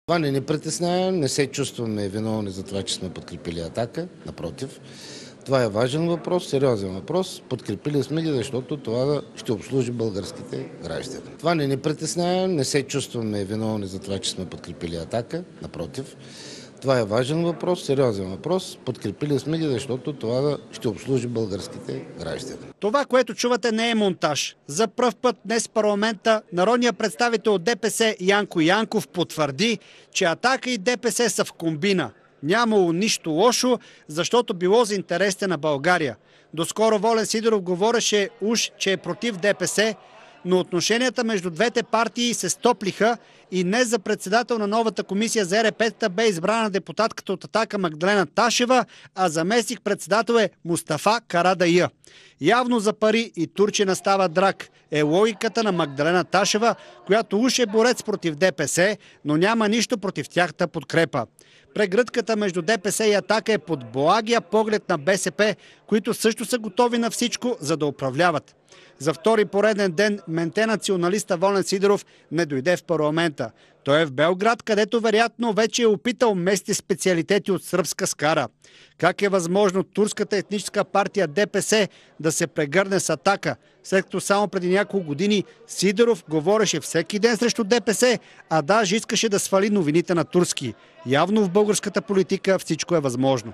Това не ни притеснява, не се чувстваме виновни за това, че сме подкрепили „Атака“. Напротив, това е важен въпрос, сериозен въпрос. Подкрепили сме ги, защото това ще обслужи българските граждани. Това не ни притеснява, не се чувстваме виновни за това, че сме подкрепили „Атака“. Напротив, това е важен въпрос, сериозен въпрос. Подкрепили сме ги, защото това ще обслужи българските граждани. Това, което чувате, не е монтаж. За пръв път днес в парламента народният представител от ДПС Янко Янков потвърди, че „Атака“ и ДПС са в комбина. Нямало нищо лошо, защото било за интересите на България. Доскоро Волен Сидеров говореше уж, че е против ДПС, но отношенията между двете партии се стоплиха и днес за председател на новата комисия за ЕРП-та бе избрана депутатката от „Атака“ Магдалена Ташева, а заместник-председател е Мустафа Карадайъ. Явно за пари и турчина става драк е логиката на Магдалена Ташева, която уж е борец против ДПС, но няма нищо против тяхната подкрепа. Прегръдката между ДПС и „Атака“ е под благия поглед на БСП, които също са готови на всичко, за да управляват. За втори пореден ден менте националиста Волен Сидеров не дойде в парламента. Той е в Белград, където вероятно вече е опитал местни специалитети от сръбска скара. Как е възможно турската етническа партия ДПС да се прегърне с „Атака“, след като само преди няколко години Сидеров говореше всеки ден срещу ДПС, а даже искаше да свали новините на турски. Явно в българската политика всичко е възможно.